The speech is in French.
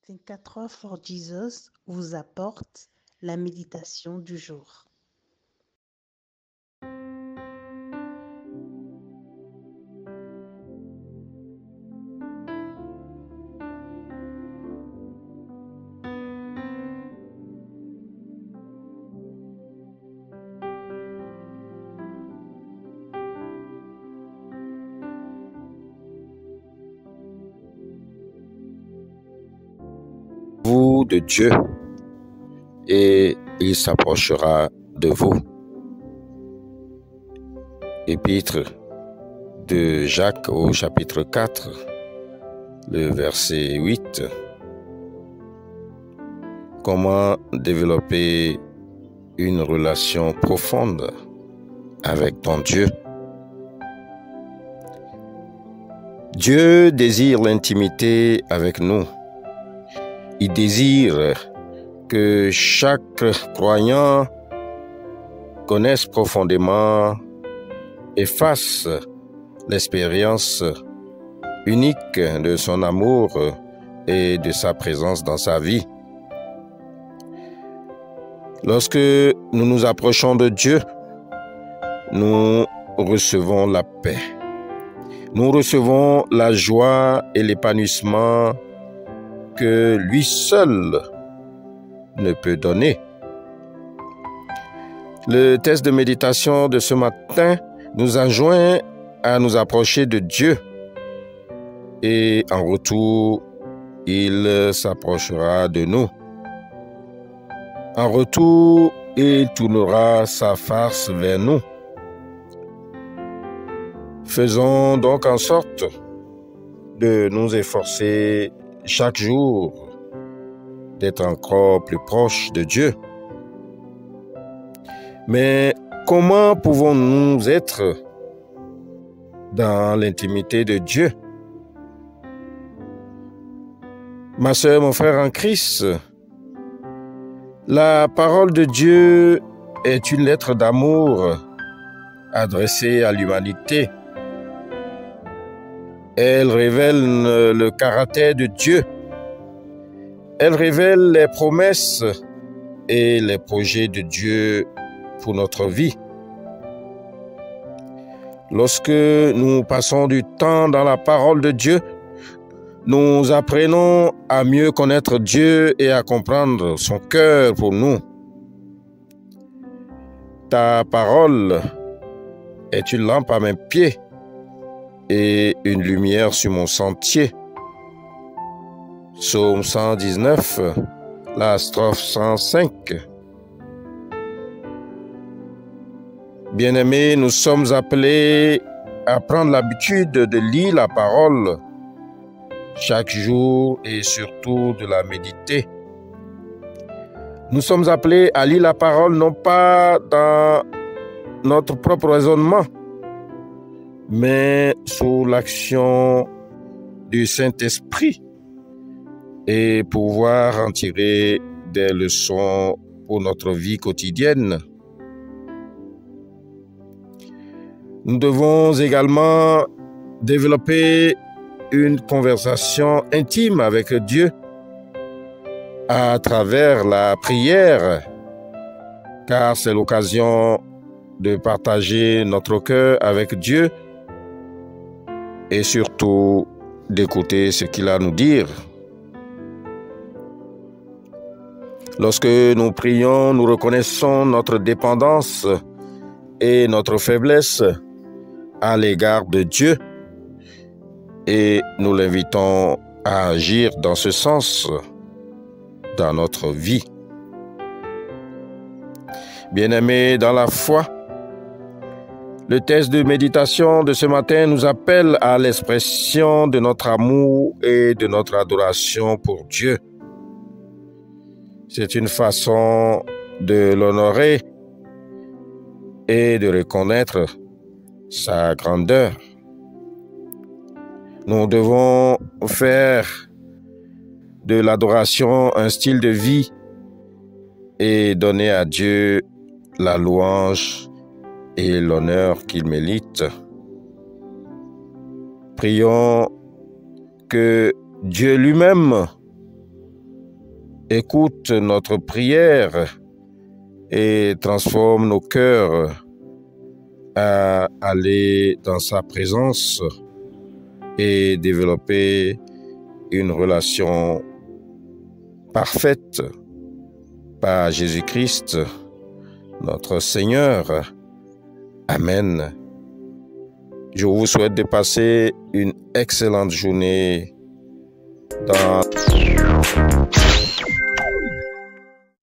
24 Hours for Jesus vous apporte la méditation du jour. Vous de Dieu et il s'approchera de vous. Épître de Jacques au chapitre 4, le verset 8. Comment développer une relation profonde avec ton Dieu? Dieu désire l'intimité avec nous. Il désire que chaque croyant connaisse profondément et fasse l'expérience unique de son amour et de sa présence dans sa vie. Lorsque nous nous approchons de Dieu, nous recevons la paix. Nous recevons la joie et l'épanouissement que lui seul ne peut donner. Le texte de méditation de ce matin nous enjoint à nous approcher de Dieu et en retour, il s'approchera de nous. En retour, il tournera sa face vers nous. Faisons donc en sorte de nous efforcer chaque jour d'être encore plus proche de Dieu. Mais comment pouvons-nous être dans l'intimité de Dieu? Ma sœur, mon frère en Christ, la parole de Dieu est une lettre d'amour adressée à l'humanité. Elle révèle le caractère de Dieu. Elle révèle les promesses et les projets de Dieu pour notre vie. Lorsque nous passons du temps dans la parole de Dieu, nous apprenons à mieux connaître Dieu et à comprendre son cœur pour nous. Ta parole est une lampe à mes pieds et une lumière sur mon sentier. Psaume 119, la strophe 105. Bien-aimés, nous sommes appelés à prendre l'habitude de lire la parole chaque jour et surtout de la méditer. Nous sommes appelés à lire la parole non pas dans notre propre raisonnement, mais sous l'action du Saint-Esprit et pouvoir en tirer des leçons pour notre vie quotidienne. Nous devons également développer une conversation intime avec Dieu à travers la prière, car c'est l'occasion de partager notre cœur avec Dieu et surtout d'écouter ce qu'il a à nous dire. Lorsque nous prions, nous reconnaissons notre dépendance et notre faiblesse à l'égard de Dieu et nous l'invitons à agir dans ce sens dans notre vie. Bien-aimés dans la foi, le texte de méditation de ce matin nous appelle à l'expression de notre amour et de notre adoration pour Dieu. C'est une façon de l'honorer et de reconnaître sa grandeur. Nous devons faire de l'adoration un style de vie et donner à Dieu la louange et l'honneur qu'il mérite. prions que Dieu lui-même écoute notre prière et transforme nos cœurs à aller dans sa présence et développer une relation parfaite par Jésus-Christ, notre Seigneur. Amen. Je vous souhaite de passer une excellente journée dans